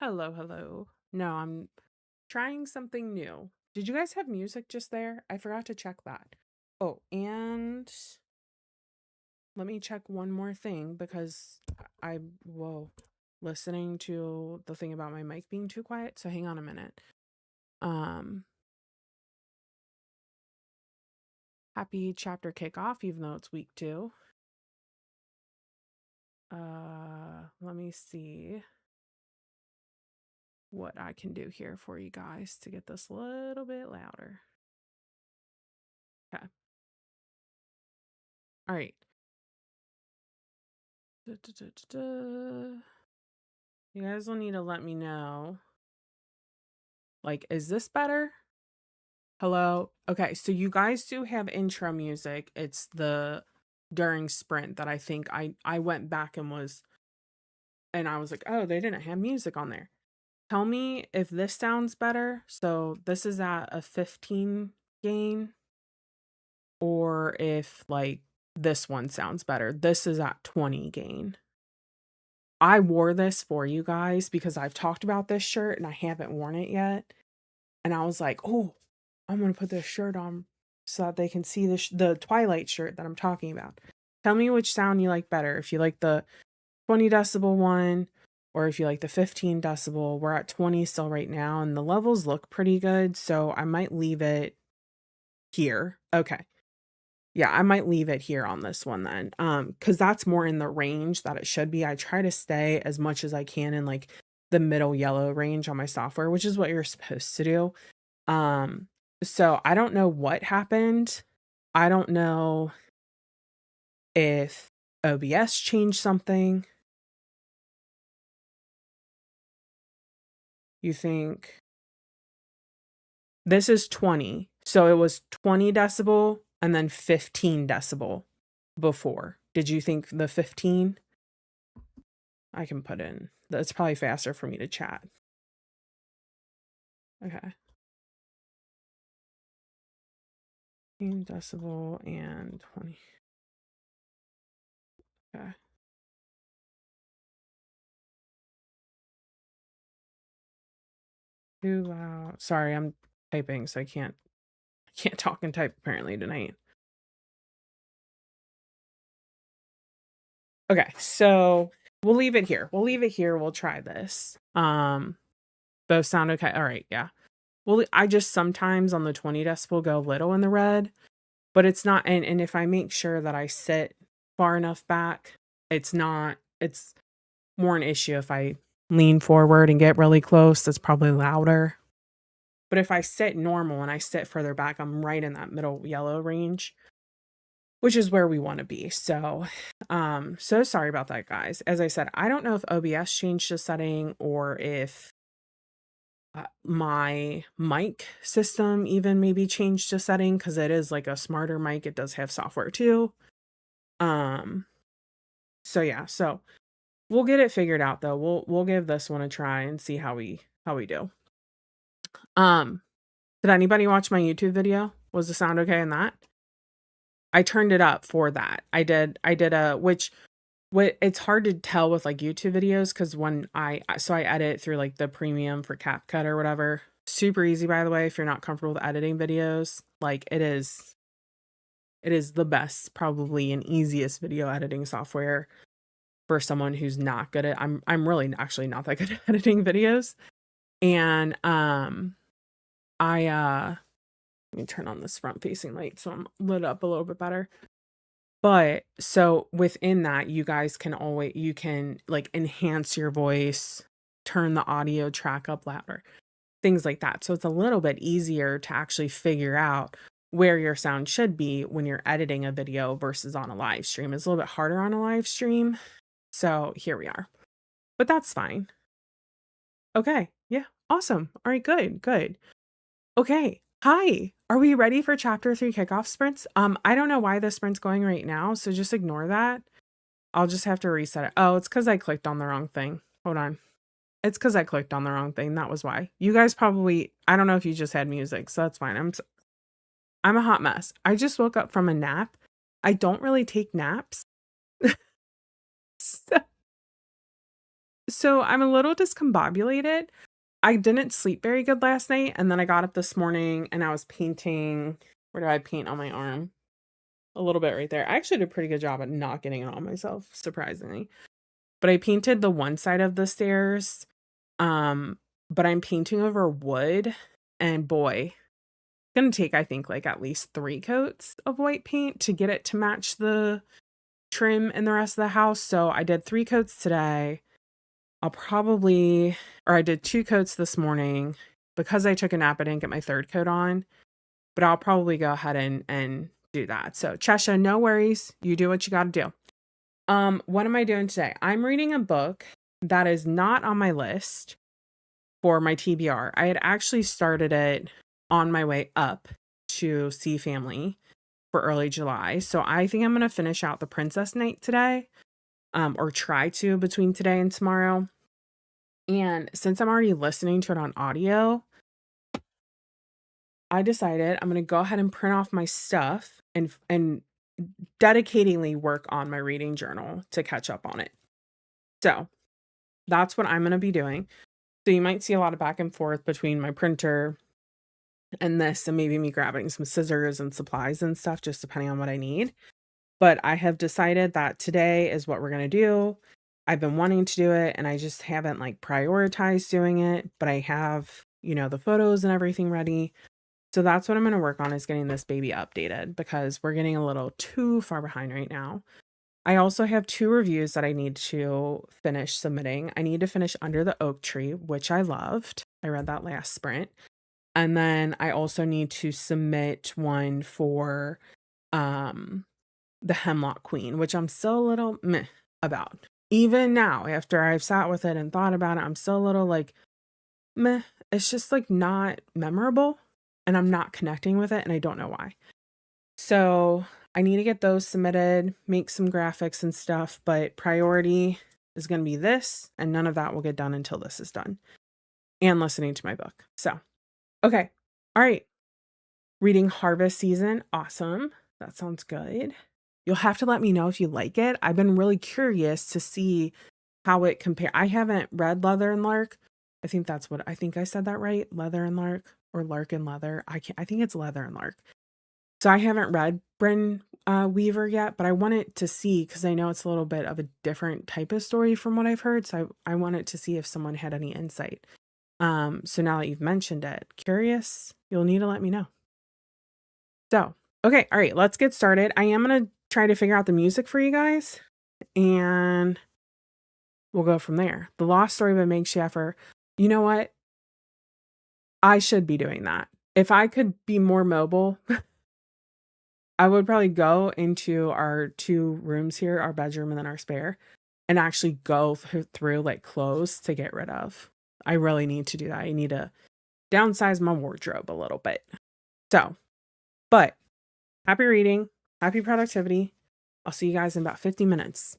Hello, hello. No, I'm trying something new. Did you guys have music just there? I forgot to check that. Oh, and let me check one more thing because whoa, listening to the thing about my mic being too quiet. So hang on a minute. Um, Happy chapter kickoff, even though it's week 2. Let me see what I can do here for you guys to get this a little bit louder. Okay. All right. You guys will need to let me know. Like, is this better? Hello? Okay, so you guys do have intro music. It's the during sprint that I think I went back and I was like, oh, they didn't have music on there. Tell me if this sounds better. So this is at a 15 gain, or if like this one sounds better. This is at 20 gain. I wore this for you guys because I've talked about this shirt and I haven't worn it yet. And I was like, oh, I'm going to put this shirt on so that they can see the Twilight shirt that I'm talking about. Tell me which sound you like better. If you like the 20 decibel one or if you like the 15 decibel. We're at 20 still right now and the levels look pretty good. So I might leave it here. Okay. Yeah, I might leave it here on this one then. Because that's more in the range that it should be. I try to stay as much as I can in like the middle yellow range on my software, which is what you're supposed to do. So I don't know what happened. I don't know if OBS changed something. You think this is 20. So it was 20 decibel and then 15 decibel before. Did you think the 15? I can put in. That's probably faster for me to chat. Okay. 15 decibel and 20. Okay. Too loud. Sorry, I'm typing, so I can't talk and type apparently tonight. Okay, so we'll leave it here. We'll try this. Both sound okay. All right, yeah. Well, I just sometimes on the 20 decibel go a little in the red, but it's not. And if I make sure that I sit far enough back, it's more an issue if I lean forward and get really close. That's probably louder. But if I sit normal and I sit further back, I'm right in that middle yellow range, which is where we want to be. So, so sorry about that, guys. As I said, I don't know if OBS changed the setting or if my mic system even maybe changed the setting because it is like a smarter mic. It does have software too. So yeah, so we'll get it figured out though. We'll give this one a try and see how we do. Did anybody watch my YouTube video? Was the sound okay in that? I turned it up for that. I did it's hard to tell with like YouTube videos because when I edit through like the premium for CapCut or whatever. Super easy, by the way, if you're not comfortable with editing videos. Like it is the best, probably and easiest video editing software for someone who's not good at I'm really actually not that good at editing videos. And let me turn on this front facing light so I'm lit up a little bit better. But so within that, you guys can like enhance your voice, turn the audio track up louder, things like that. So it's a little bit easier to actually figure out where your sound should be when you're editing a video versus on a live stream. It's a little bit harder on a live stream. So here we are, but that's fine. Okay. Yeah. Awesome. All right. Good. Okay. Hi. Are we ready for chapter 3 kickoff sprints? I don't know why the sprint's going right now, so just ignore that. I'll just have to reset it. Oh, it's because I clicked on the wrong thing. Hold on. It's because I clicked on the wrong thing. That was why. You guys probably, I don't know if you just had music, so that's fine. I'm a hot mess. I just woke up from a nap. I don't really take naps. So I'm a little discombobulated. I didn't sleep very good last night, and then I got up this morning and I was painting. Where do I paint on my arm? A little bit right there. I actually did a pretty good job at not getting it on myself, surprisingly. But I painted the one side of the stairs. Um, but I'm painting over wood, and boy, it's gonna take, I think, like at least 3 coats of white paint to get it to match the trim in the rest of the house. So I did 3 coats today. I did 2 coats this morning. Because I took a nap, I didn't get my 3rd coat on, but I'll probably go ahead and do that. So Chesha, no worries. You do what you gotta do. What am I doing today? I'm reading a book that is not on my list for my TBR. I had actually started it on my way up to see family for early July. So I think I'm going to finish out The Princess Knight today, or try to between today and tomorrow. And since I'm already listening to it on audio, I decided I'm going to go ahead and print off my stuff and dedicatingly work on my reading journal to catch up on it. So that's what I'm going to be doing. So you might see a lot of back and forth between my printer and this, and maybe me grabbing some scissors and supplies and stuff, just depending on what I need. But I have decided that today is what we're going to do. I've been wanting to do it and I just haven't like prioritized doing it, but I have, the photos and everything ready. So that's what I'm going to work on, is getting this baby updated, because we're getting a little too far behind right now. I also have 2 reviews that I need to finish submitting. I need to finish Under the Oak Tree, which I loved. I read that last sprint. And then I also need to submit one for The Hemlock Queen, which I'm still a little meh about. Even now, after I've sat with it and thought about it, I'm still a little like meh. It's just like not memorable, and I'm not connecting with it, and I don't know why. So I need to get those submitted, make some graphics and stuff, but priority is going to be this, and none of that will get done until this is done, and listening to my book. So, okay. All right. Reading Harvest Season. Awesome. That sounds good. You'll have to let me know if you like it. I've been really curious to see how it compares. I haven't read Leather and Lark. I think I said that right. Leather and Lark, or Lark and Leather. I think it's Leather and Lark. So I haven't read Bryn Weaver yet, but I wanted to see, because I know it's a little bit of a different type of story from what I've heard. So I wanted to see if someone had any insight. So now that you've mentioned it, curious, you'll need to let me know. So, okay. All right, let's get started. I am going to try to figure out the music for you guys, and we'll go from there. The Lost Story by Meg Schaffer. You know what? I should be doing that. If I could be more mobile, I would probably go into our 2 rooms here, our bedroom and then our spare, and actually go through like clothes to get rid of. I really need to do that. I need to downsize my wardrobe a little bit. So, but happy reading, happy productivity. I'll see you guys in about 50 minutes.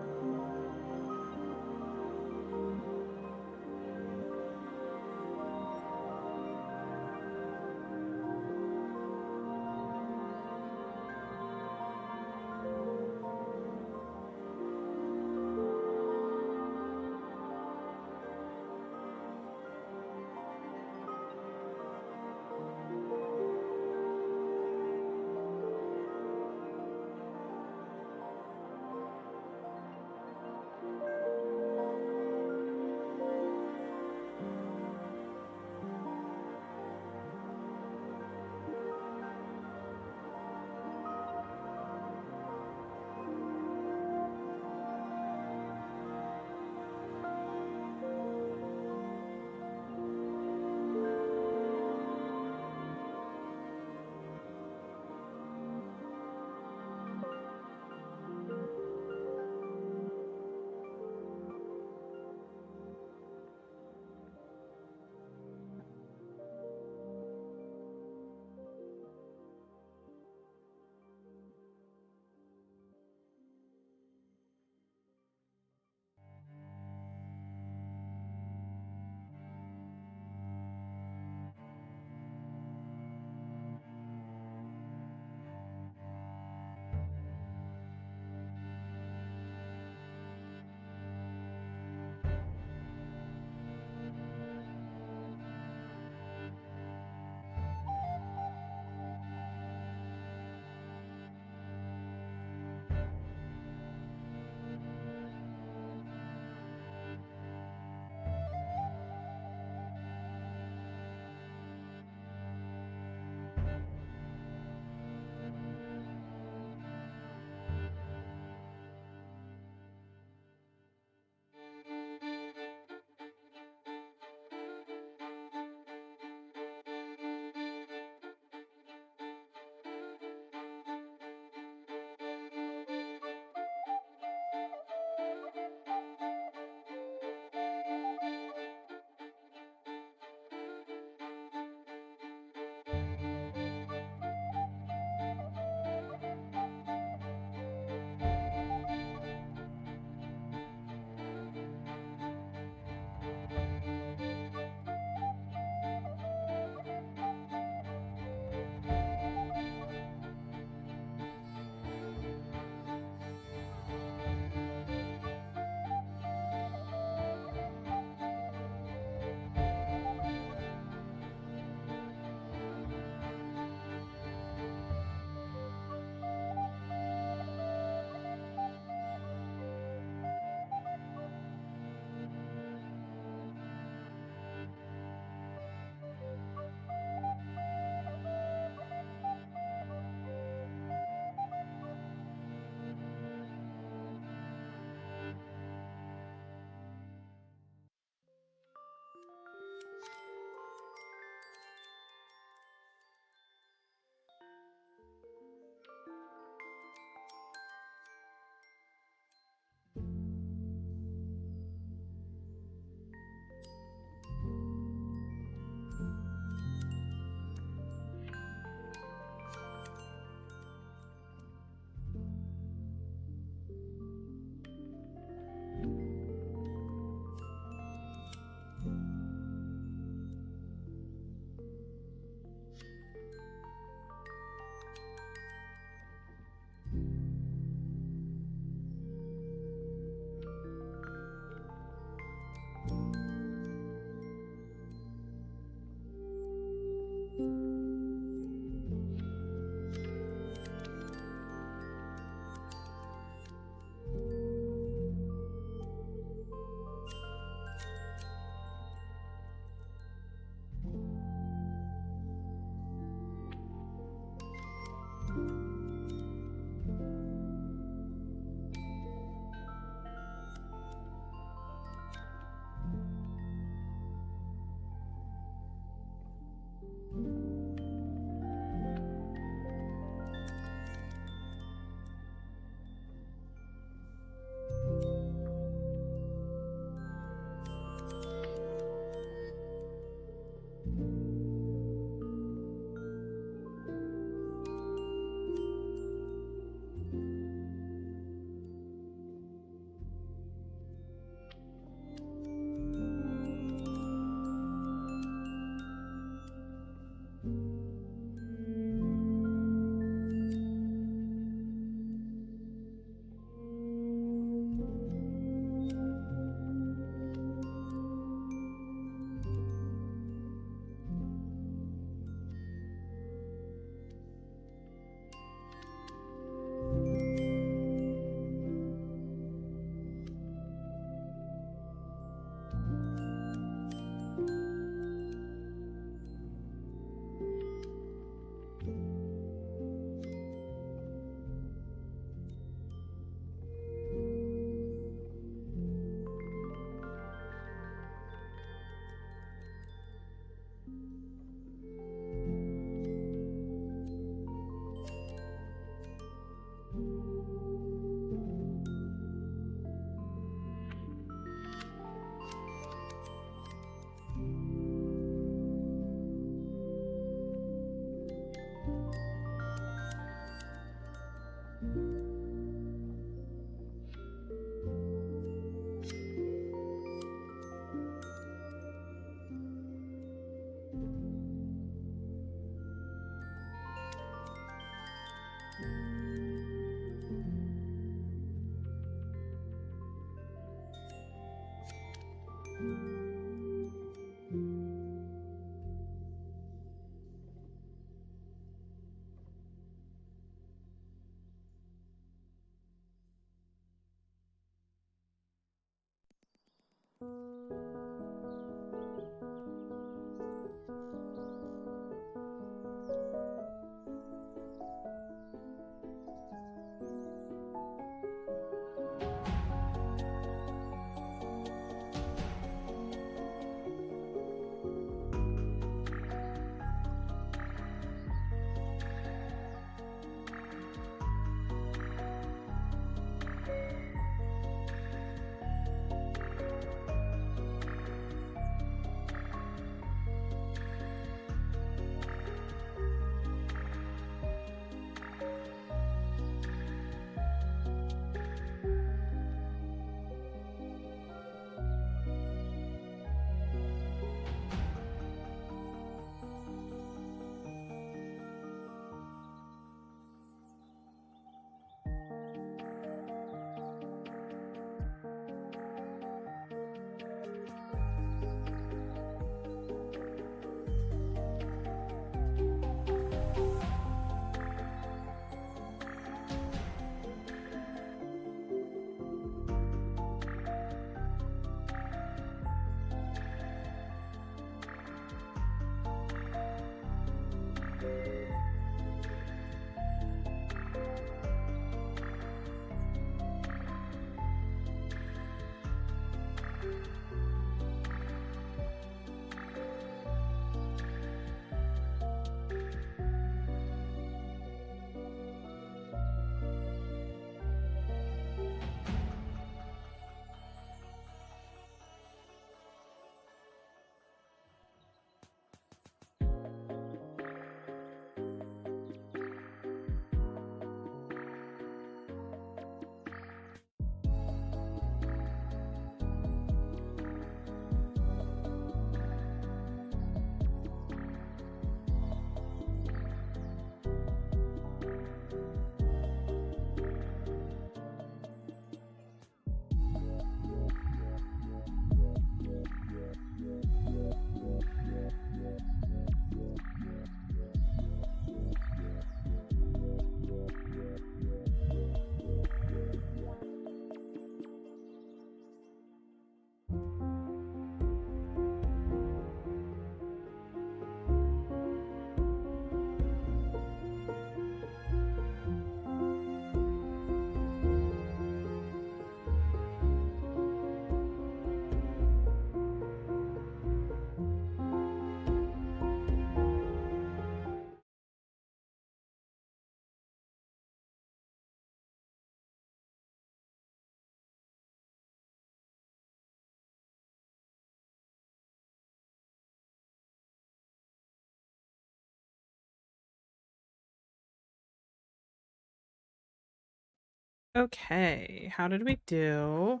Okay, how did we do?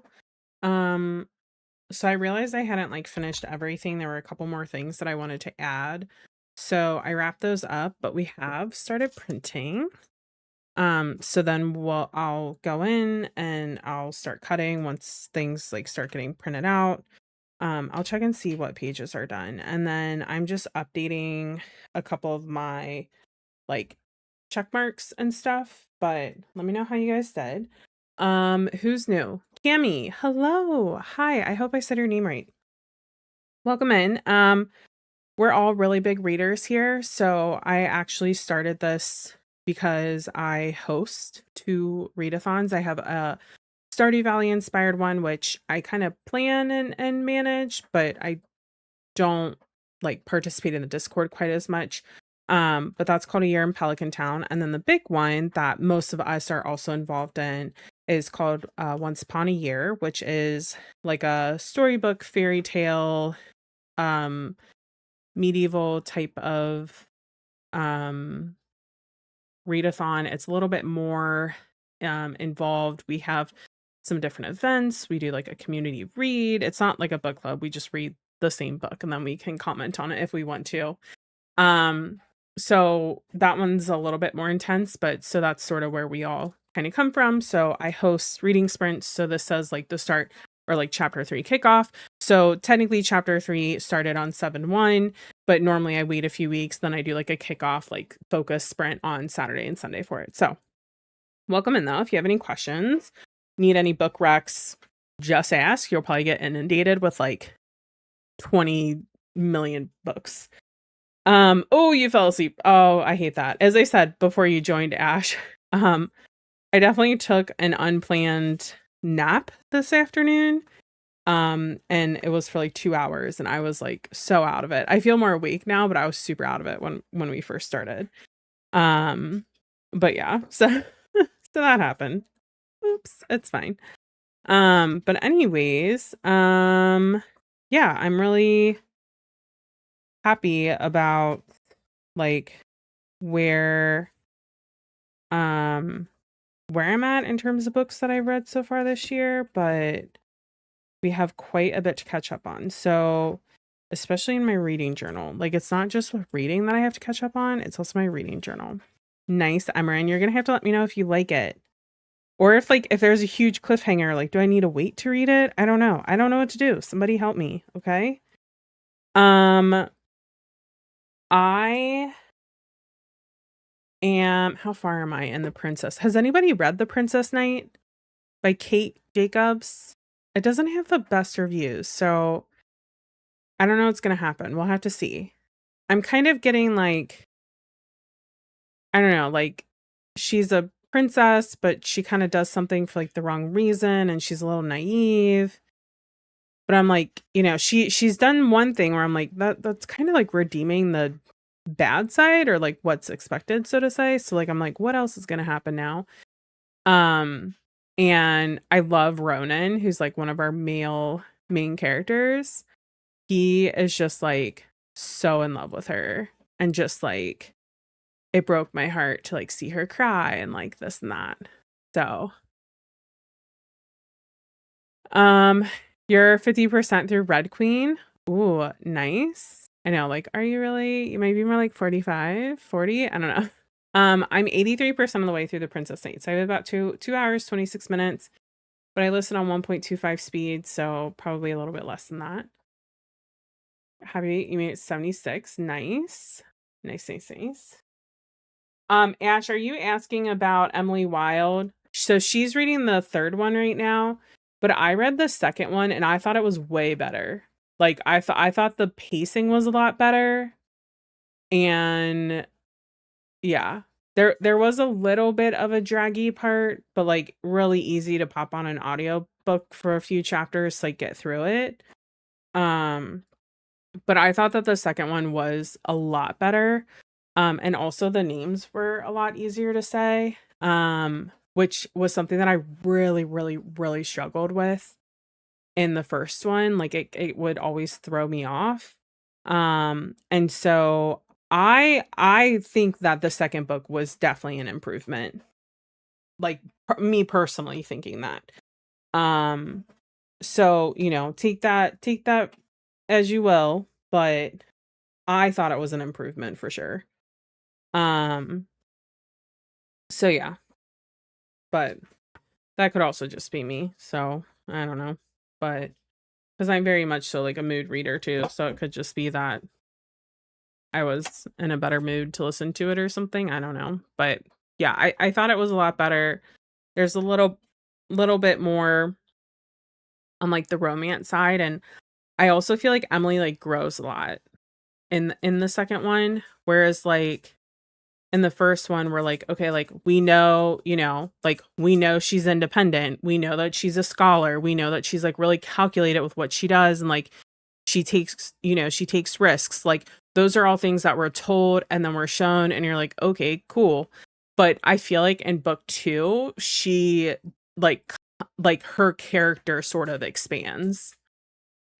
Um, so I realized I hadn't like finished everything. There were a couple more things that I wanted to add. So I wrapped those up, but we have started printing. So then I'll go in and I'll start cutting once things like start getting printed out. I'll check and see what pages are done. And then I'm just updating a couple of my like check marks and stuff, but let me know how you guys did. Who's new? Cami, hello. Hi, I hope I said your name right. Welcome in. We're all really big readers here, so I actually started this because I host two readathons. I have a Stardew Valley inspired one, which I kind of plan and manage, but I don't like participate in the Discord quite as much. But that's called A Year in Pelican Town. And then the big one that most of us are also involved in is called Once Upon a Year, which is like a storybook fairy tale, um, medieval type of um readathon. It's a little bit more involved. We have some different events. We do like a community read. It's not like a book club. We just read the same book and then we can comment on it if we want to. Um so that one's a little bit more intense, but so that's sort of where we all kind of come from. So I host reading sprints. So this says like the start or like chapter 3 kickoff. So technically chapter 3 started on 7/1, but normally I wait a few weeks, then I do like a kickoff, like focus sprint on Saturday and Sunday for it. So welcome in though. If you have any questions, need any book recs, just ask. You'll probably get inundated with like 20 million books. Oh, you fell asleep. Oh, I hate that. As I said before you joined, Ash, I definitely took an unplanned nap this afternoon. And it was for like 2 hours and I was like so out of it. I feel more awake now, but I was super out of it when we first started. But yeah, so so that happened. Oops, it's fine. But anyways, yeah, I'm really happy about like where where I'm at in terms of books that I've read so far this year, but we have quite a bit to catch up on. So, especially in my reading journal, like it's not just with reading that I have to catch up on, it's also my reading journal. Nice, Emran, you're gonna have to let me know if you like it. Or if there's a huge cliffhanger, like do I need to wait to read it? I don't know. I don't know what to do. Somebody help me, okay? I am, how far am I in The Princess? Has anybody read The Princess Knight by Kate Jacobs? It doesn't have the best reviews, so I don't know what's gonna happen. We'll have to see. I'm kind of getting like, I don't know, like she's a princess, but she kind of does something for like the wrong reason and she's a little naive. But I'm like, she's done one thing where I'm like, that's kind of like redeeming the bad side or like what's expected, so to say. So like I'm like, what else is gonna happen now? And I love Ronan, who's like one of our male main characters. He is just like so in love with her and just like it broke my heart to like see her cry and like this and that. So you're 50% through Red Queen. Ooh, nice. I know, like, are you really? You might be more like 45, 40. I don't know. I'm 83% of the way through The Princess Knight. So I have about 2 hours, 26 minutes. But I listen on 1.25 speed, so probably a little bit less than that. You made it 76. Nice. Nice. Ash, are you asking about Emily Wilde? So she's reading the third one right now, but I read the second one and I thought it was way better. Like I thought the pacing was a lot better. And yeah, there was a little bit of a draggy part, but like really easy to pop on an audio book for a few chapters, like get through it. But I thought that the second one was a lot better. And also the names were a lot easier to say. Which was something that I really struggled with in the first one. Like it would always throw me off. And so I think that the second book was definitely an improvement. Like me personally thinking that. So, take that as you will, but I thought it was an improvement for sure. So yeah. But that could also just be me. So, I don't know. But because I'm very much so like a mood reader too, so it could just be that I was in a better mood to listen to it or something. I don't know. But yeah, I thought it was a lot better. There's a little bit more on like the romance side, and I also feel like Emily like grows a lot in the second one, whereas like in the first one we're like, okay, like we know, like we know she's independent, we know that she's a scholar, we know that she's like really calculated with what she does, and like she takes risks. Like those are all things that we're told and then we're shown and you're like, okay, cool. But I feel like in book 2 she like her character sort of expands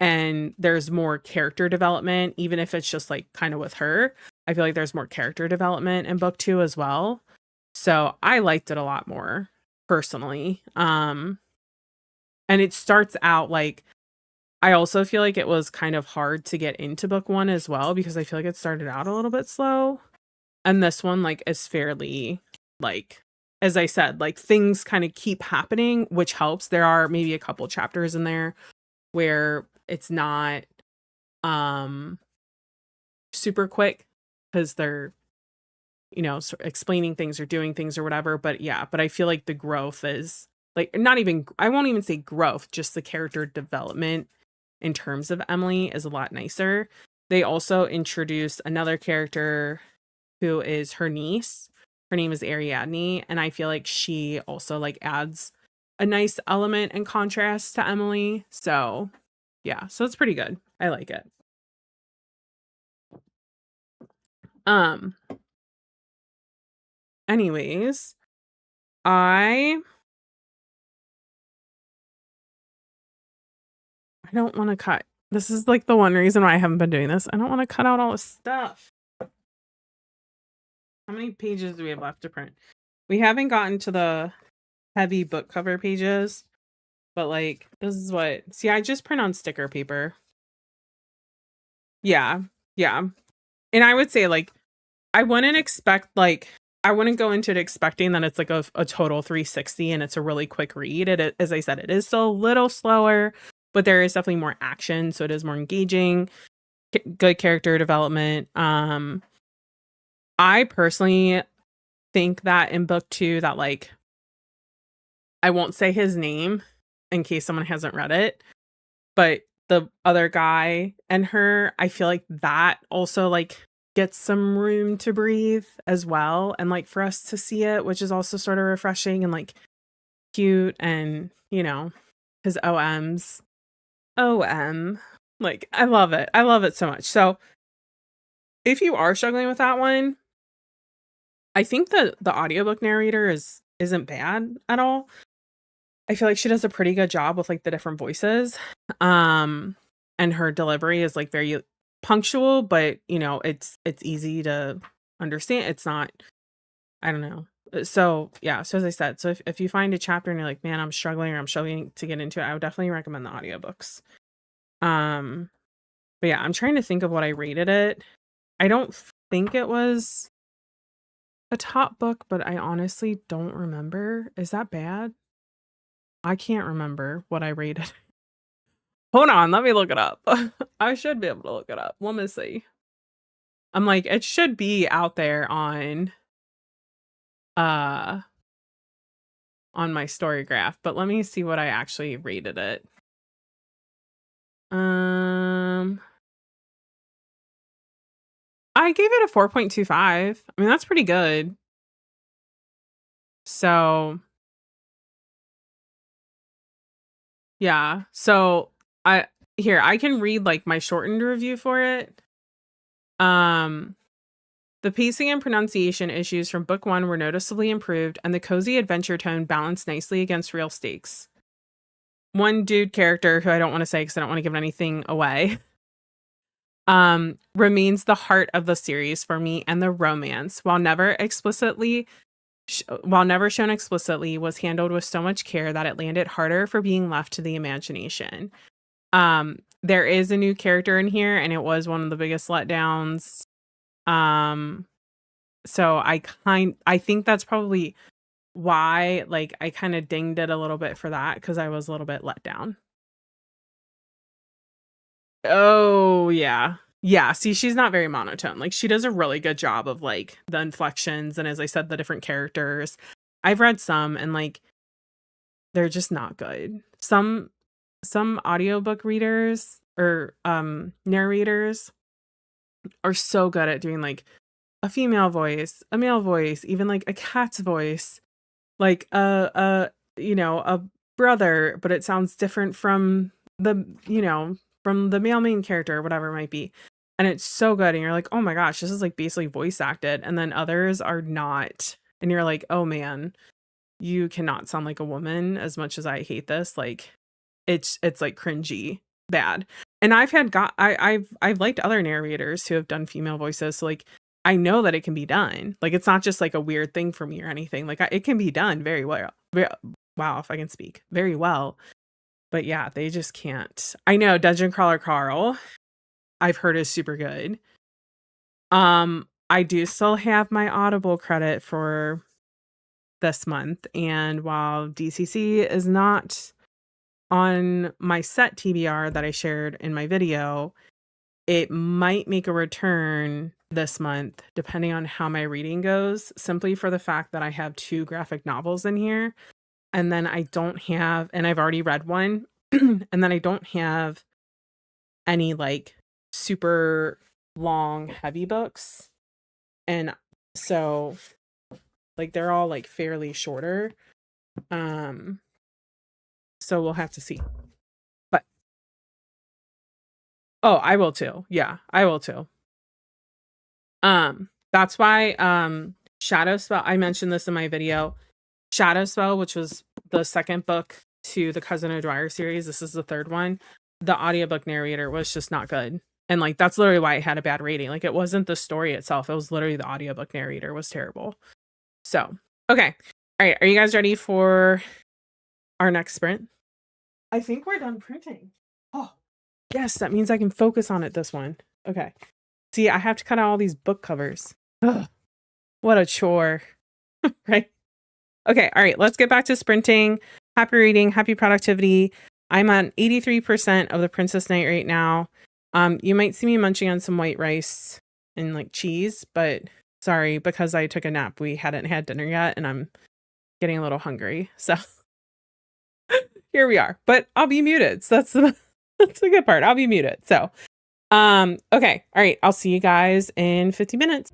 and there's more character development, even if it's just like kind of with her. I feel like there's more character development in book 2 as well. So I liked it a lot more personally. And it starts out like, I also feel like it was kind of hard to get into book 1 as well, because I feel like it started out a little bit slow. And this one like is fairly like, as I said, like things kind of keep happening, which helps. There are maybe a couple chapters in there where it's not super quick because they're, explaining things or doing things or whatever. But yeah, but I feel like the growth is like not even, I won't even say growth, just the character development in terms of Emily is a lot nicer. They also introduced another character who is her niece. Her name is Ariadne, and I feel like she also like adds a nice element and contrast to Emily. So yeah, so it's pretty good. I like it. Um anyways, I don't want to cut. This is like the one reason why I haven't been doing this. I don't want to cut out all this stuff. How many pages do we have left to print? We haven't gotten to the heavy book cover pages, but like this is what, see, I just print on sticker paper. Yeah. Yeah. And I would say like I wouldn't go into it expecting that it's like a total 360 and it's a really quick read. As I said, it is still a little slower, but there is definitely more action, so it is more engaging. Good character development. I personally think that in book 2 that like I won't say his name in case someone hasn't read it, but the other guy and her, I feel like that also like gets some room to breathe as well, and like for us to see it, which is also sort of refreshing and like cute. And his like I love it so much. So if you are struggling with that one, I think the audiobook narrator isn't bad at all. I feel like she does a pretty good job with like the different voices. And her delivery is like very punctual, but it's easy to understand. It's not, I don't know. So yeah, so as I said, so if you find a chapter and you're like, man, I'm struggling to get into it, I would definitely recommend the audiobooks. But yeah, I'm trying to think of what I rated it. I don't think it was a top book, but I honestly don't remember. Is that bad? I can't remember what I rated. Hold on, let me look it up. I should be able to look it up. Let me see. I'm like, it should be out there on my story graph, but let me see what I actually rated it. I gave it a 4.25. I mean, that's pretty good. So yeah. So I can read like my shortened review for it. The pacing and pronunciation issues from book 1 were noticeably improved, and the cozy adventure tone balanced nicely against real stakes. One dude character, who I don't want to say because I don't want to give anything away, remains the heart of the series for me, and the romance, while never shown explicitly, was handled with so much care that it landed harder for being left to the imagination. There is a new character in here, and it was one of the biggest letdowns. So I think that's probably why like I kind of dinged it a little bit for that, because I was a little bit let down. Oh yeah. Yeah, see, she's not very monotone. Like she does a really good job of like the inflections, and as I said, the different characters. I've read some and like they're just not good. Some audiobook readers or narrators are so good at doing like a female voice, a male voice, even like a cat's voice, like a brother, but it sounds different from the male main character or whatever it might be. And it's so good, and you're like, oh my gosh, this is like basically voice acted. And then others are not, and you're like, oh man, you cannot sound like a woman. As much as I hate this, like it's like cringy bad. And I've liked other narrators who have done female voices, so like I know that it can be done. Like it's not just like a weird thing for me or anything. Like it can be done very well. Wow, if I can speak, very well. But yeah, they just can't. I know Dungeon Crawler Carl, I've heard is super good. I do still have my Audible credit for this month. And while DCC is not on my set TBR that I shared in my video, it might make a return this month, depending on how my reading goes, simply for the fact that I have 2 graphic novels in here. And then I don't have, and I've already read one, and then I don't have any like super long, heavy books. And so like they're all like fairly shorter. So we'll have to see. But oh, I will too. Yeah, I will too. That's why Shadow Spell, I mentioned this in my video. Shadow Spell, which was the second book to the Cousin O'Dwyer series, this is the third one. The audiobook narrator was just not good. And like that's literally why it had a bad rating. Like it wasn't the story itself, it was literally the audiobook narrator was terrible. So, okay. All right, are you guys ready for our next sprint? I think we're done printing. Oh, yes, that means I can focus on it this one. Okay. See, I have to cut out all these book covers. Ugh, what a chore. Right? Okay, all right, let's get back to sprinting. Happy reading, happy productivity. I'm on 83% of the Princess Night right now. You might see me munching on some white rice and like cheese, but sorry, because I took a nap, we hadn't had dinner yet, and I'm getting a little hungry. So here we are. But I'll be muted. So that's the good part. I'll be muted. So okay. All right. I'll see you guys in 50 minutes.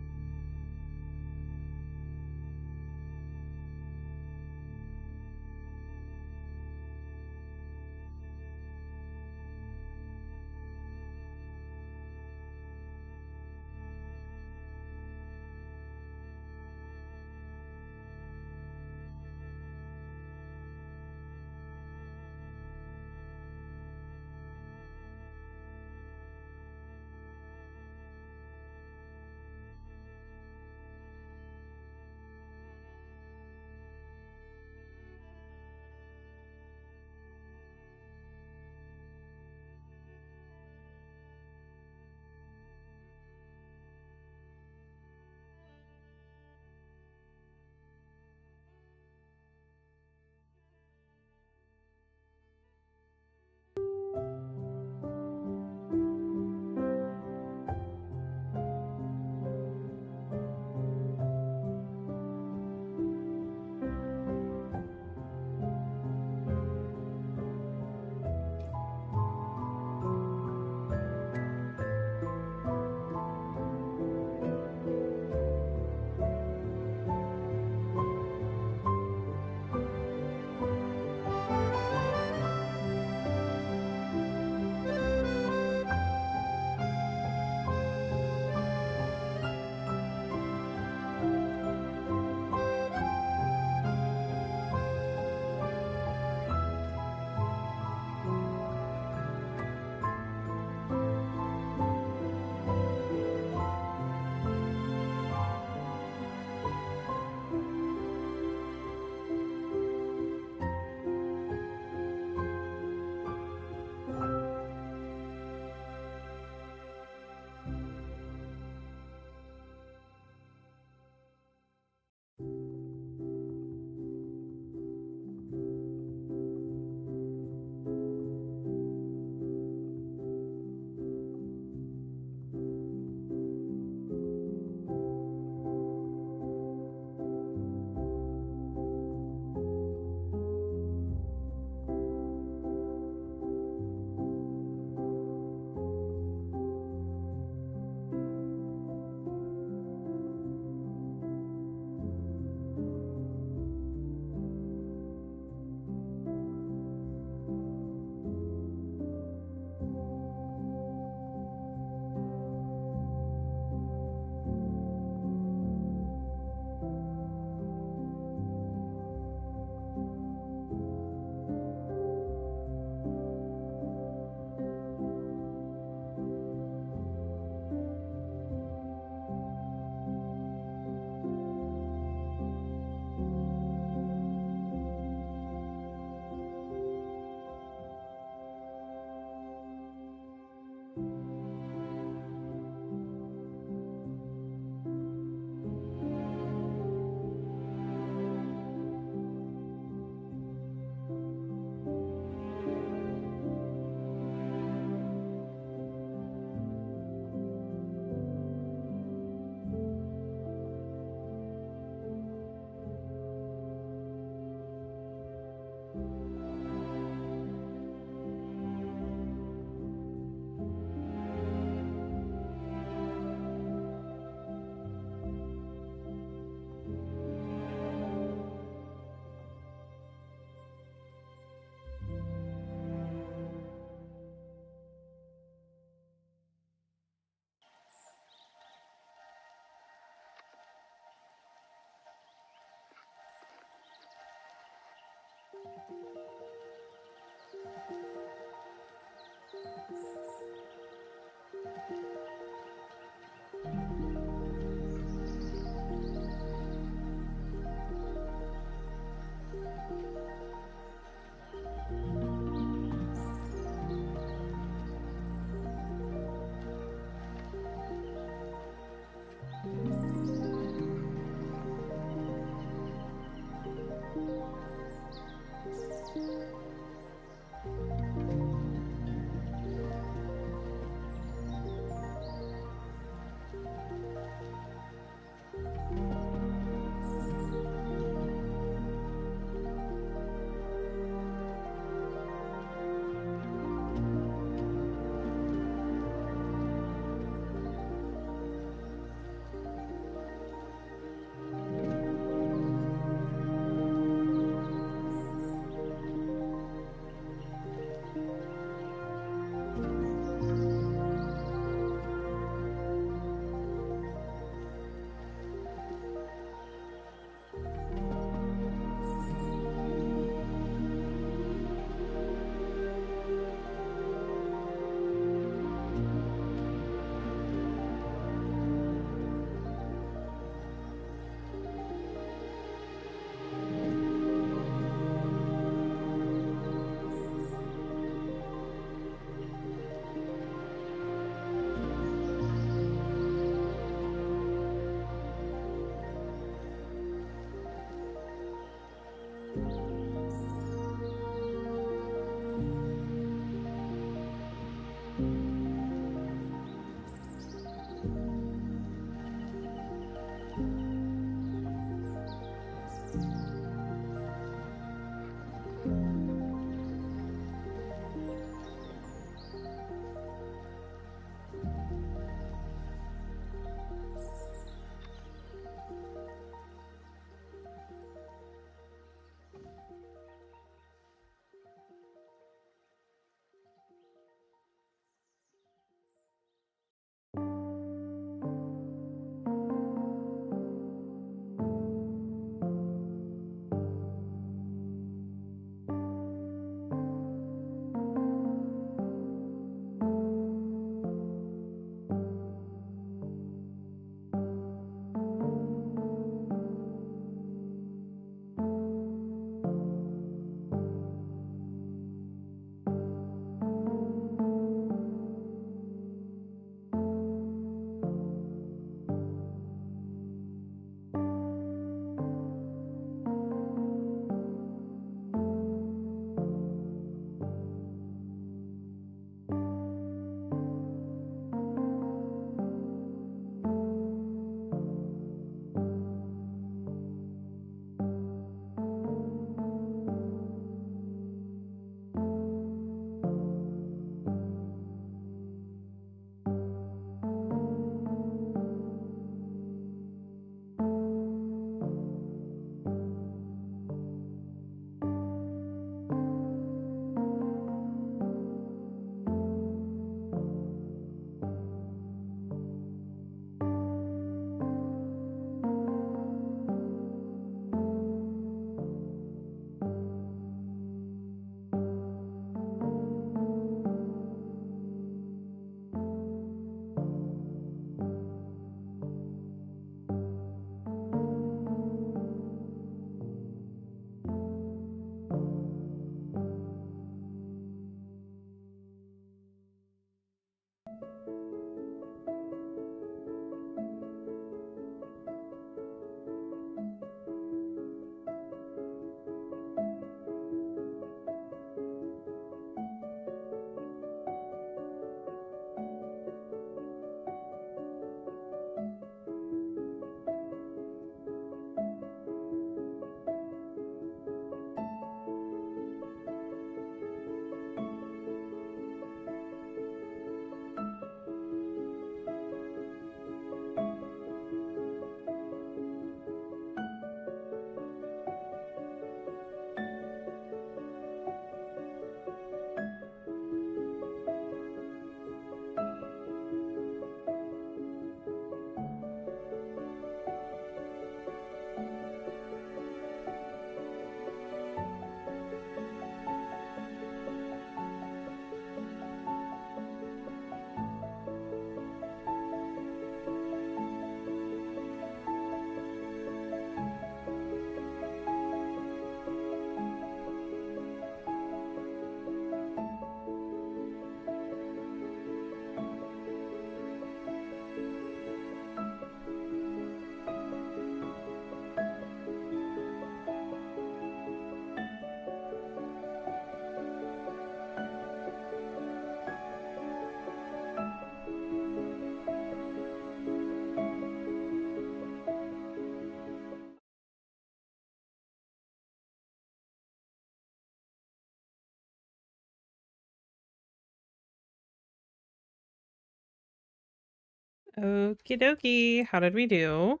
Okie dokie. How did we do?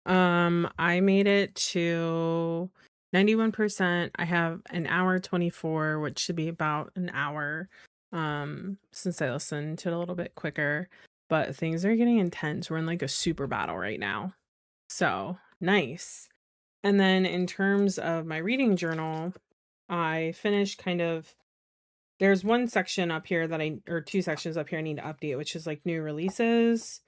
I made it to 91%. I have an hour 24, which should be about an hour. Since I listened to it a little bit quicker, but things are getting intense. We're in like a super battle right now. So nice. And then in terms of my reading journal, I finished there's one section up here or two sections up here I need to update, which is like new releases.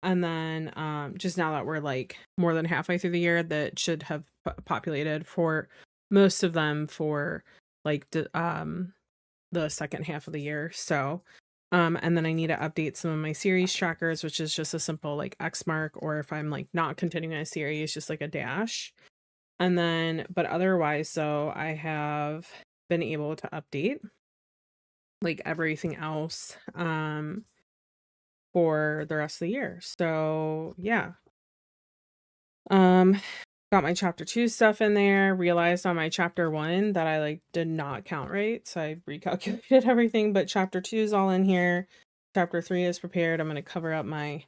And then just now that we're like more than halfway through the year, that should have populated for most of them for like the second half of the year. So and then I need to update some of my series trackers, which is just a simple like X mark, or if I'm like not continuing a series, just like a dash. And then, but otherwise, so I have been able to update like everything else for the rest of the year. So yeah. Um got my chapter 2 stuff in there, realized on my chapter 1 that I like did not count right. So I recalculated everything, but chapter 2 is all in here. Chapter 3 is prepared. I'm going to cover up my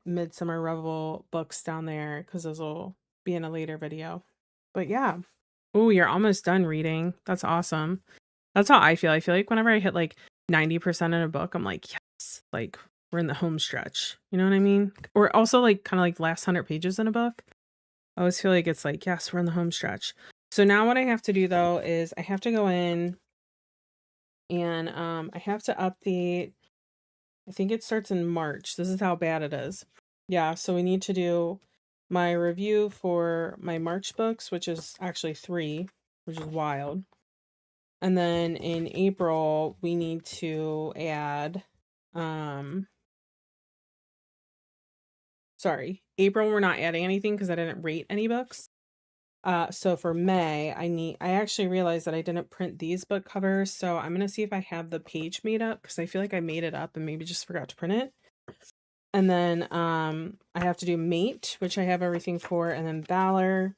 Midsummer Revel books down there cuz those will be in a later video. But yeah. Oh, you're almost done reading. That's awesome. That's how I feel. I feel like whenever I hit like 90% in a book, I'm like, yes, like we're in the home stretch. You know what I mean? Or also like kind of like last 100 pages in a book. I always feel like it's like, yes, we're in the home stretch. So now what I have to do though is I have to go in and I have to update. I think it starts in March. This is how bad it is. Yeah, so we need to do my review for my March books, which is actually 3, which is wild. And then in April, we need to add April we're not adding anything because I didn't rate any books. So for May, I actually realized that I didn't print these book covers, so I'm gonna see if I have the page made up because I feel like I made it up and maybe just forgot to print it. And then I have to do Mate, which I have everything for, and then Valor.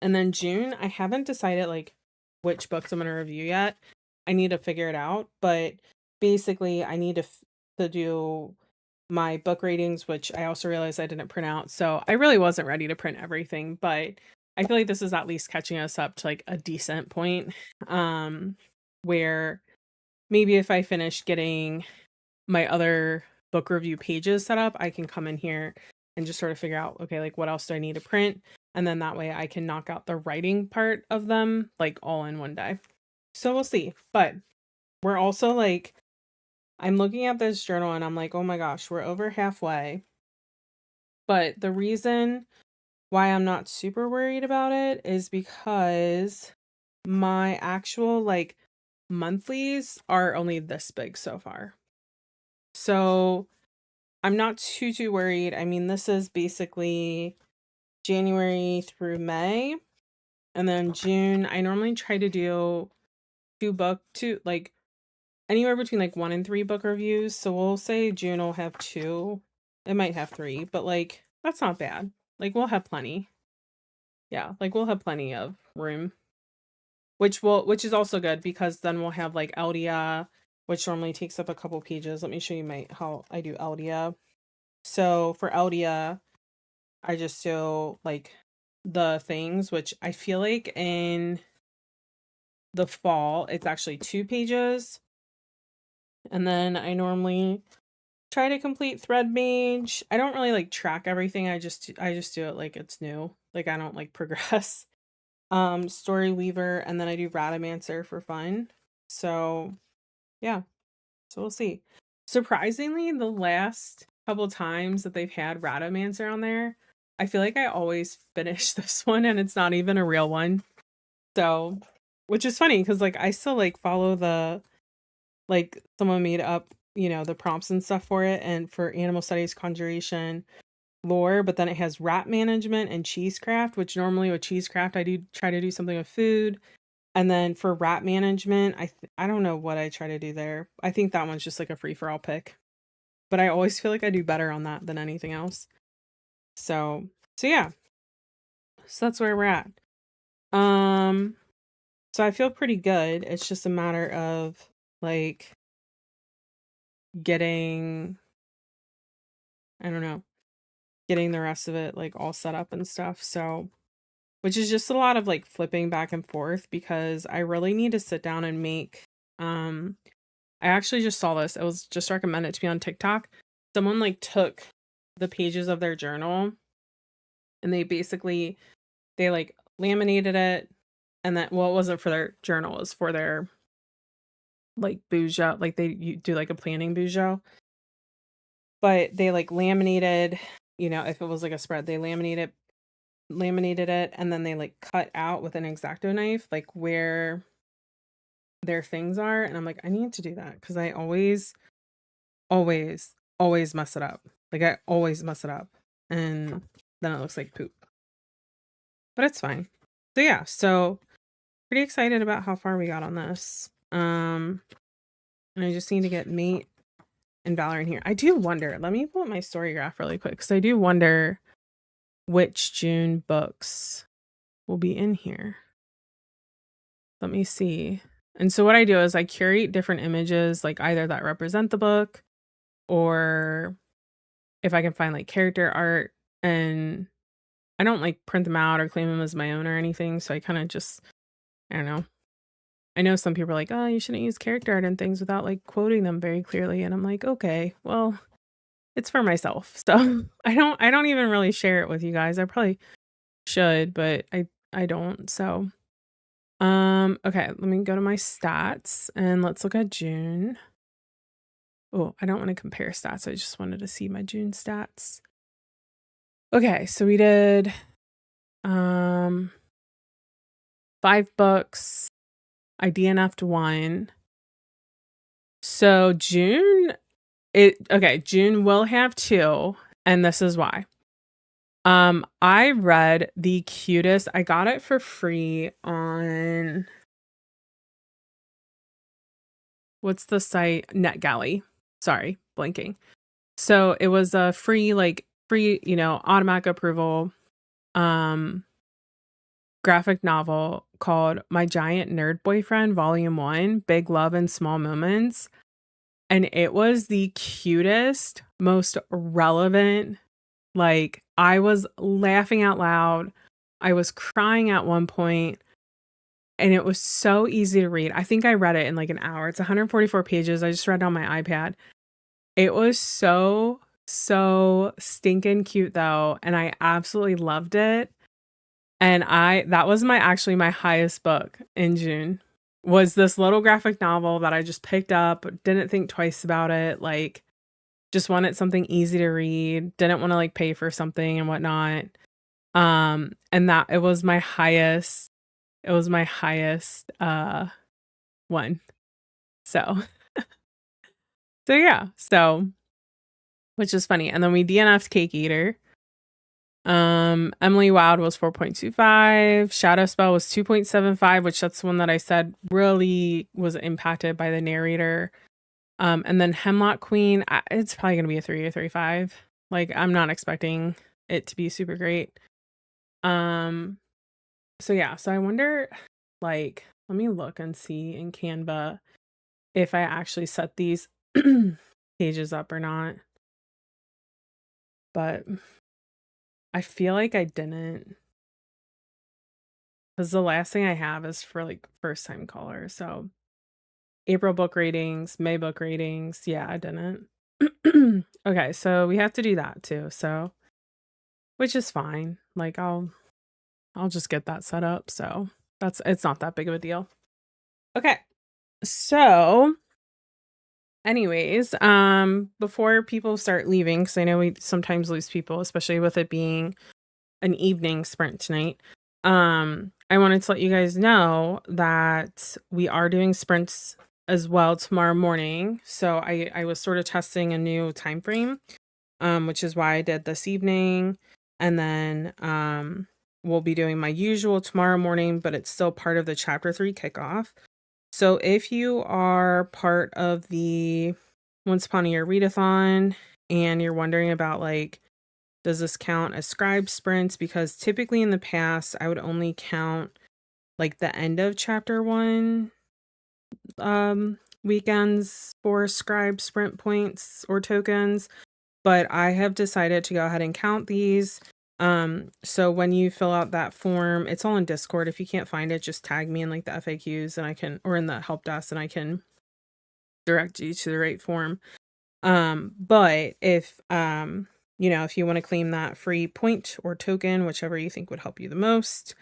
And then June, I haven't decided like which books I'm gonna review yet. I need to figure it out, but basically I need to do my book ratings, which I also realized I didn't print out. So I really wasn't ready to print everything, but I feel like this is at least catching us up to like a decent point. Where maybe if I finish getting my other book review pages set up, I can come in here and just sort of figure out, okay, like what else do I need to print? And then that way I can knock out the writing part of them like all in one day. So we'll see. But we're also like, I'm looking at this journal and I'm like, oh my gosh, we're over halfway. But the reason why I'm not super worried about it is because my actual like monthlies are only this big so far. So I'm not too worried. I mean, this is basically January through May. And then June, I normally try to do like anywhere between like 1 and 3 book reviews. So we'll say June will have 2. It might have 3, but like that's not bad. Like we'll have plenty. Yeah, like we'll have plenty of room. Which is also good because then we'll have like Eldia, which normally takes up a couple pages. Let me show you how I do Eldia. So for Eldia, I just do like the things, which I feel like in the fall it's actually 2 pages. And then I normally try to complete Thread Mage. I don't really like track everything. I just do it like it's new. Like I don't like progress. Story Weaver, and then I do Radamancer for fun. So yeah. So we'll see. Surprisingly, the last couple times that they've had Radamancer on there, I feel like I always finish this one and it's not even a real one. So, which is funny because like I still like follow like someone made up, the prompts and stuff for it and for animal studies, conjuration, lore, but then it has rat management and cheesecraft, which normally with cheesecraft I do try to do something with food. And then for rat management, I don't know what I try to do there. I think that one's just like a free for all pick. But I always feel like I do better on that than anything else. So yeah. So that's where we're at. So I feel pretty good. It's just a matter of like getting I don't know, getting the rest of it like all set up and stuff. So, which is just a lot of like flipping back and forth because I really need to sit down and make I actually just saw this. It was just recommended to me on TikTok. Someone like took the pages of their journal and they like laminated it, and then, well, it wasn't for their journal, it was for their like bougie, like you do like a planning bougie, but they like laminated, if it was like a spread, they laminated it, and then they like cut out with an X-Acto knife like where their things are, and I'm like, I need to do that because I always mess it up. Like I always mess it up, and then it looks like poop. But it's fine. So yeah, pretty excited about how far we got on this. And I just need to get Mate and Valor in here. I do wonder, let me pull up my story graph really quick, because I do wonder which June books will be in here. Let me see. And so what I do is I curate different images, like either that represent the book, or if I can find like character art, and I don't like print them out or claim them as my own or anything. So I kind of just, I don't know. I know some people are like, oh, you shouldn't use character art and things without like quoting them very clearly. And I'm like, okay, well, it's for myself. So I don't even really share it with you guys. I probably should, but I don't. So okay, let me go to my stats and let's look at June. Oh, I don't want to compare stats. I just wanted to see my June stats. Okay, so we did 5 books. I DNF'd 1. So June will have 2, and this is why. I read the cutest. I got it for free on, what's the site? NetGalley. Sorry, blinking. So it was a free, automatic approval graphic novel called My Giant Nerd Boyfriend Volume 1, Big Love and Small Moments. And it was the cutest, most relevant. Like, I was laughing out loud. I was crying at one point, and it was so easy to read. I think I read it in like an hour. It's 144 pages. I just read it on my iPad. It was so stinking cute though, and I absolutely loved it. And that was my highest book in June, was this little graphic novel that I just picked up, didn't think twice about it, like just wanted something easy to read, didn't want to like pay for something and whatnot. And that it was my highest one. So so yeah, which is funny. And then we DNF'd Cake Eater. Emily Wild was 4.25. Shadow Spell was 2.75, which that's the one that I said really was impacted by the narrator. And then Hemlock Queen, it's probably gonna be a 3 or 3.5. Like, I'm not expecting it to be super great. So yeah, so I wonder, like, let me look and see in Canva if I actually set these pages up or not. But I feel like I didn't, because the last thing I have is for like first time callers. So April book ratings, May book ratings. Yeah, I didn't. Okay, so we have to do that too. So, which is fine. Like, I'll just get that set up. So it's not that big of a deal. Okay. So anyways, before people start leaving, because I know we sometimes lose people, especially with it being an evening sprint tonight. I wanted to let you guys know that we are doing sprints as well tomorrow morning. So I was sort of testing a new time frame, which is why I did this evening. And then we'll be doing my usual tomorrow morning, but it's still part of the chapter 3 kickoff. So if you are part of the Once Upon a Year Readathon and you're wondering about, like, does this count as scribe sprints? Because typically in the past, I would only count like the end of chapter 1 weekends for scribe sprint points or tokens. but I have decided to go ahead and count these. So when you fill out that form, it's all in Discord. If you can't find it, just tag me in like the FAQs and I can, or in the help desk, and I can direct you to the right form. But if, if you want to claim that free point or token, whichever you think would help you the most,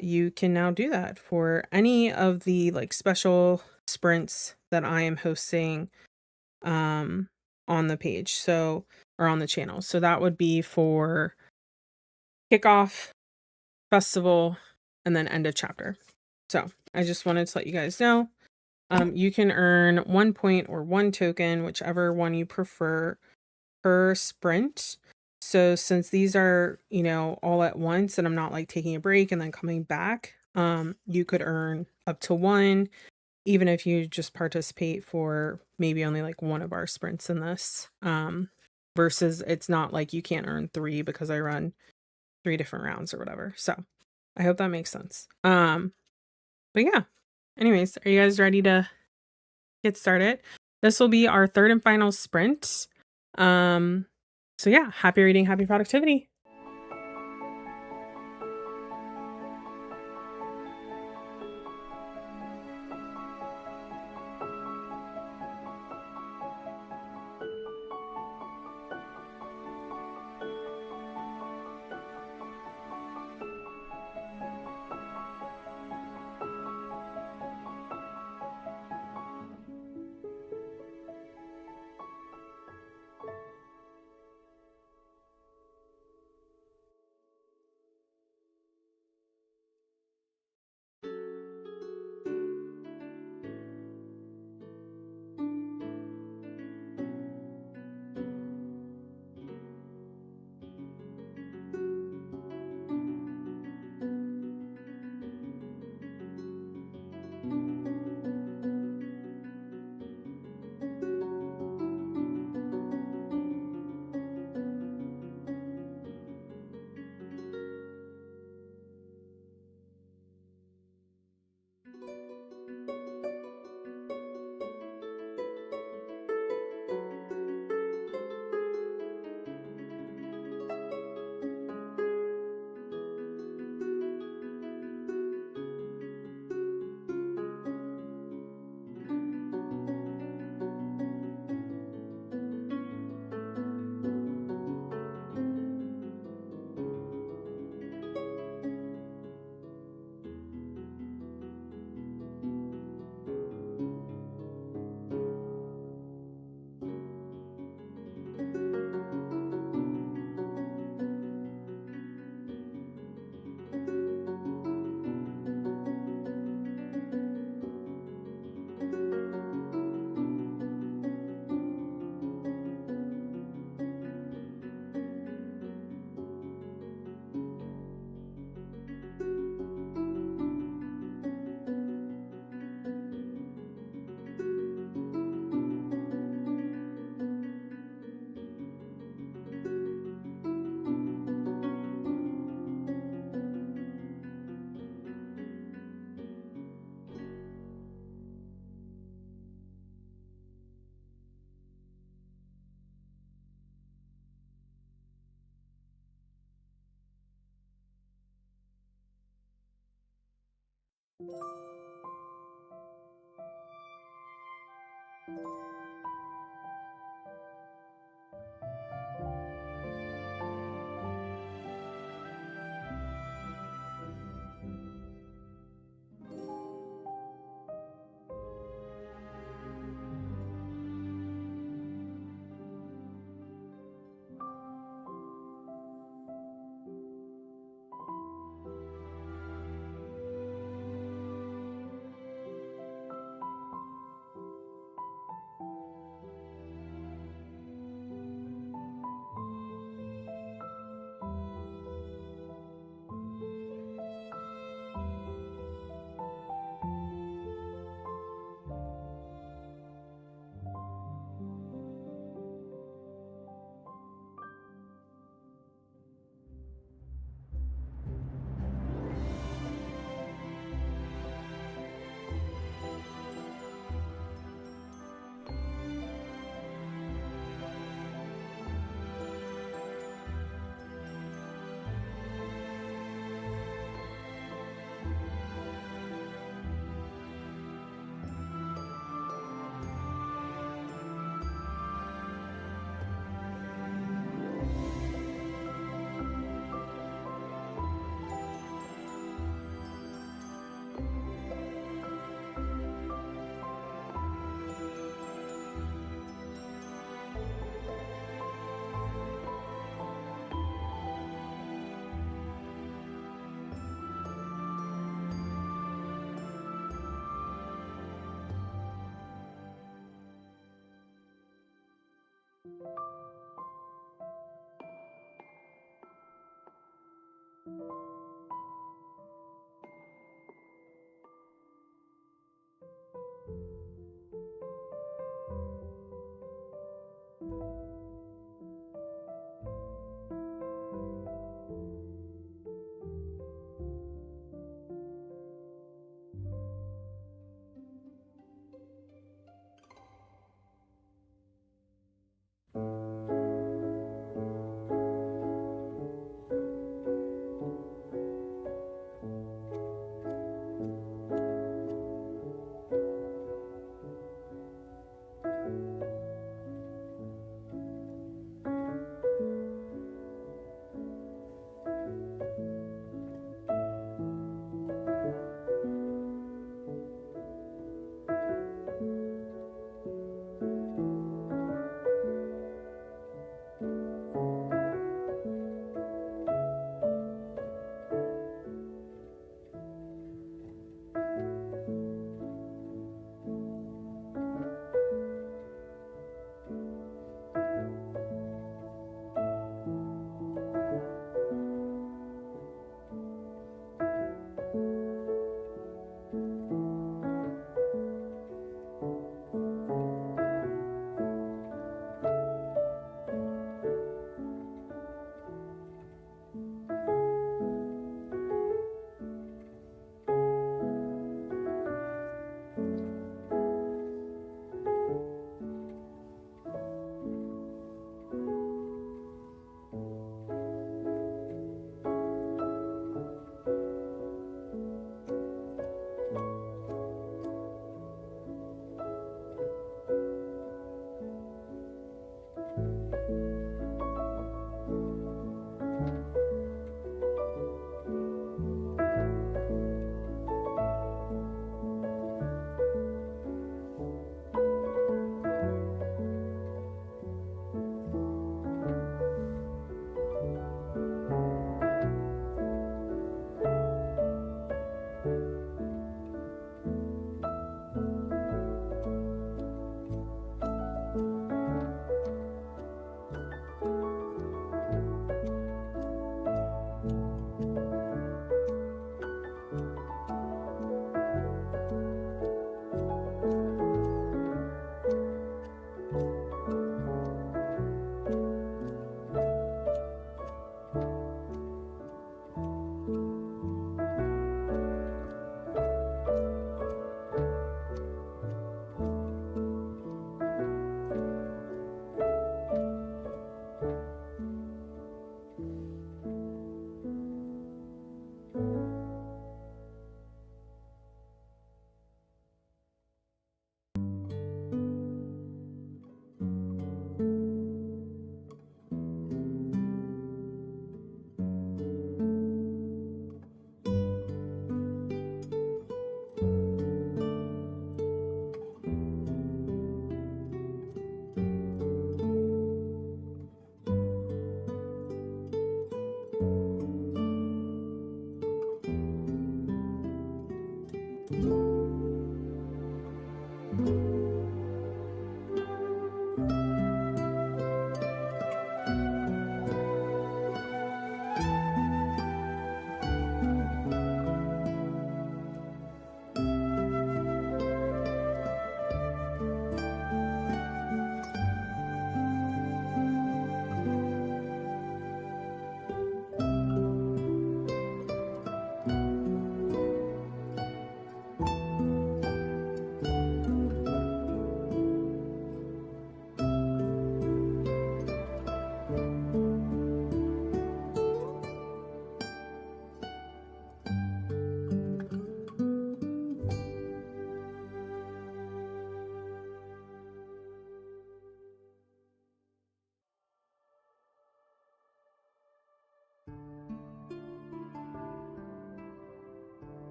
you can now do that for any of the like special sprints that I am hosting, on the page. So, or on the channel. So that would be for Kickoff, Festival, and then End of Chapter. So I just wanted to let you guys know. You can earn 1 point or 1 token, whichever one you prefer, per sprint. So since these are, all at once and I'm not like taking a break and then coming back, you could earn up to 1, even if you just participate for maybe only like one of our sprints in this. Versus it's not like you can't earn 3 because I run 3 different rounds or whatever. So I hope that makes sense. But yeah. Anyways, are you guys ready to get started? This will be our 3rd and final sprint. So yeah, happy reading, happy productivity.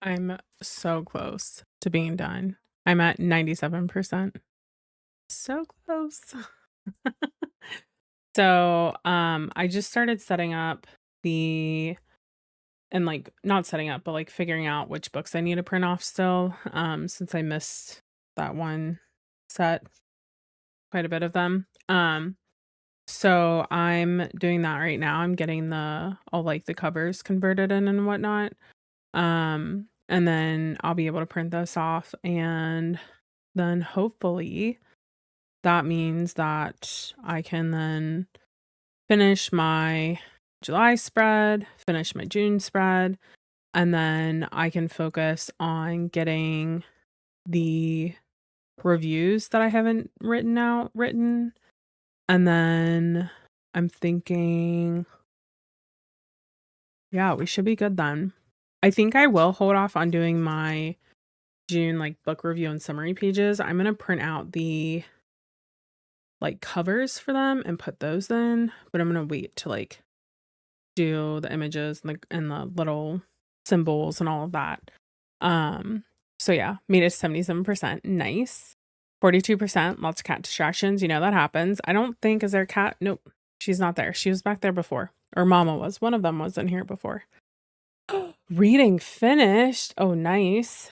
I'm so close to being done. I'm at 97%. So close. So, I just started setting up the and, like, not setting up, but, like, figuring out which books I need to print off still, since I missed that one set, quite a bit of them. So I'm doing that right now. I'm getting all like the covers converted in and whatnot. And then I'll be able to print this off, and then hopefully that means that I can then finish my July spread, finish my June spread, and then I can focus on getting the reviews that I haven't written. And then I'm thinking, yeah, we should be good then. I think I will hold off on doing my June like book review and summary pages. I'm gonna print out the like covers for them and put those in, but I'm gonna wait to like do the images and the little symbols and all of that. So yeah, made it 77%. Nice. 42%, lots of cat distractions. You know that happens. I don't think, is there a cat? Nope. She's not there. She was back there before. Or Mama was. One of them was in here before. Reading finished. Oh, nice.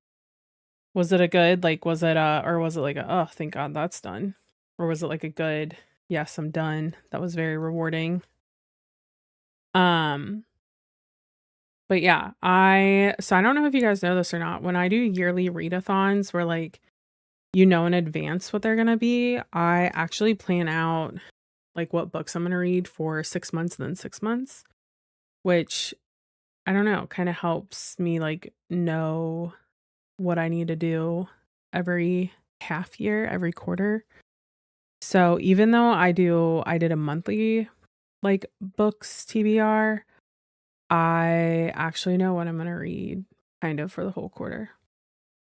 Was it a good, like, was it or was it like a, oh, thank God that's done? Or was it like a good, yes, I'm done? That was very rewarding. But yeah, so I don't know if you guys know this or not. When I do yearly readathons where like in advance what they're gonna be, I actually plan out like what books I'm gonna read for 6 months and then 6 months, which I don't know, kind of helps me like know what I need to do every half year, every quarter. So even though I did a monthly like books TBR, I actually know what I'm going to read kind of for the whole quarter.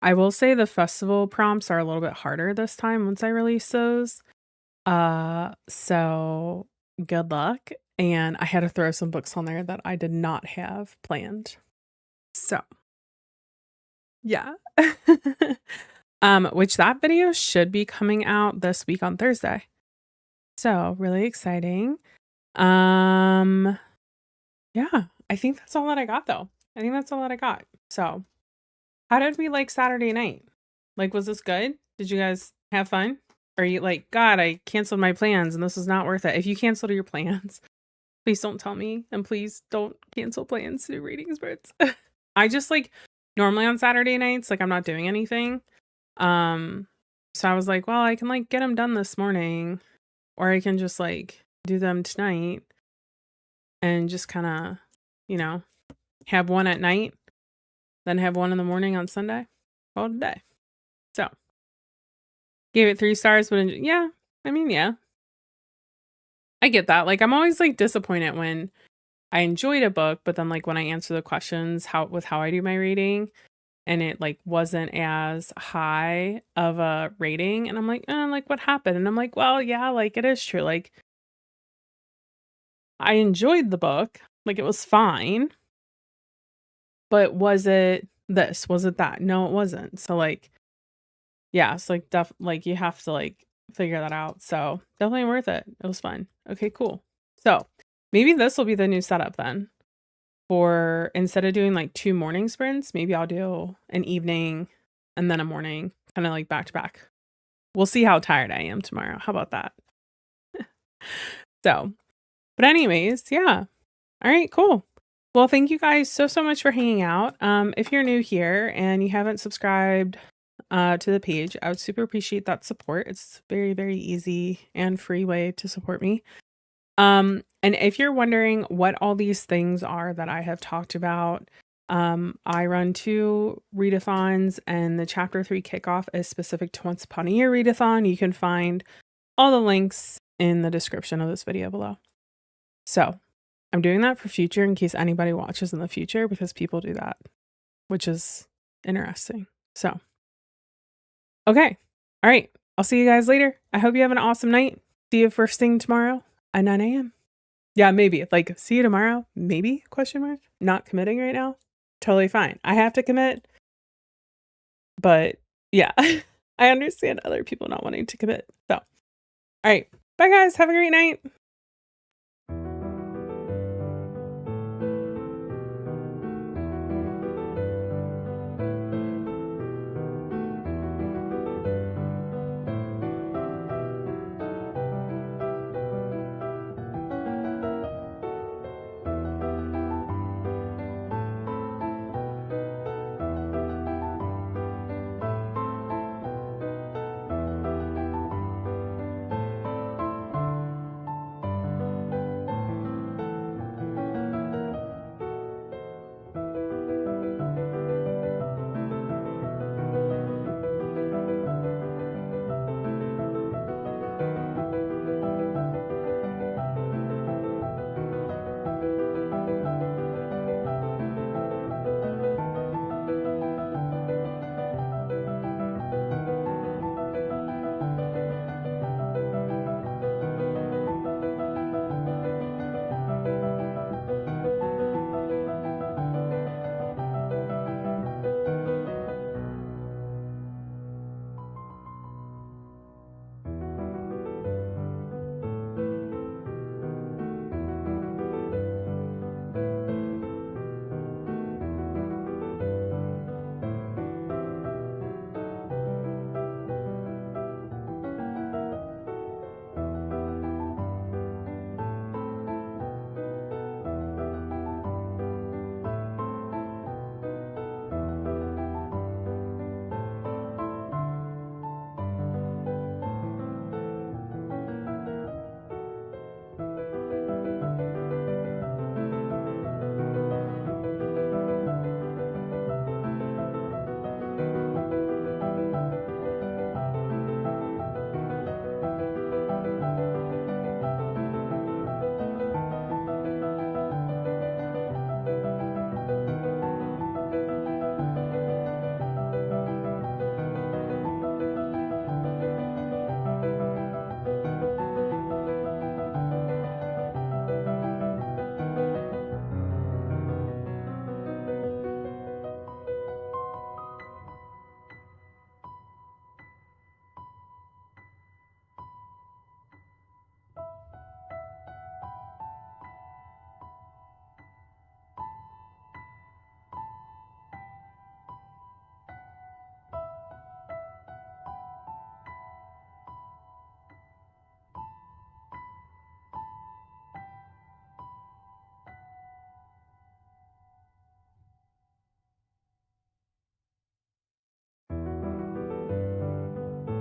I will say the festival prompts are a little bit harder this time once I release those. So good luck. And I had to throw some books on there that I did not have planned. So yeah. Which that video should be coming out this week on Thursday. So really exciting. Yeah, I think that's all that I got though. I think that's all that I got. So how did we like Saturday night? Like, was this good? Did you guys have fun? Are you like, God, I canceled my plans and this is not worth it? If you canceled your plans, please don't tell me. And please don't cancel plans to do reading spurts. I just like normally on Saturday nights, like I'm not doing anything. So I was like, well, I can like get them done this morning, or I can just like do them tonight and just kind of, have one at night, then have one in the morning on Sunday, all day. So gave it 3 stars, but yeah, I mean, yeah, I get that. Like, I'm always like disappointed when I enjoyed a book, but then like when I answer the questions how I do my reading, and it like wasn't as high of a rating, and I'm like, like what happened? And I'm like, well, yeah, like it is true. Like I enjoyed the book, like it was fine, but was it this? Was it that? No, it wasn't. So like, yeah, it's like like you have to like figure that out. So definitely worth it. It was fun. Okay, cool. So maybe this will be the new setup then. For instead of doing like 2 morning sprints, maybe I'll do an evening and then a morning, kind of like back to back. We'll see how tired I am tomorrow. How about that? So, but anyways, yeah. All right, cool. Well, thank you guys so much for hanging out. If you're new here and you haven't subscribed to the page, I would super appreciate that support. It's very, very easy and free way to support me. And if you're wondering what all these things are that I have talked about, I run 2 readathons, and the chapter 3 kickoff is specific to Once Upon a Year readathon. You can find all the links in the description of this video below. So I'm doing that for future in case anybody watches in the future, because people do that, which is interesting. So, okay. All right. I'll see you guys later. I hope you have an awesome night. See you first thing tomorrow at 9 a.m. Yeah, maybe. Like, see you tomorrow? Maybe? Question mark. Not committing right now? Totally fine. I have to commit. But yeah, I understand other people not wanting to commit. So, all right. Bye, guys. Have a great night.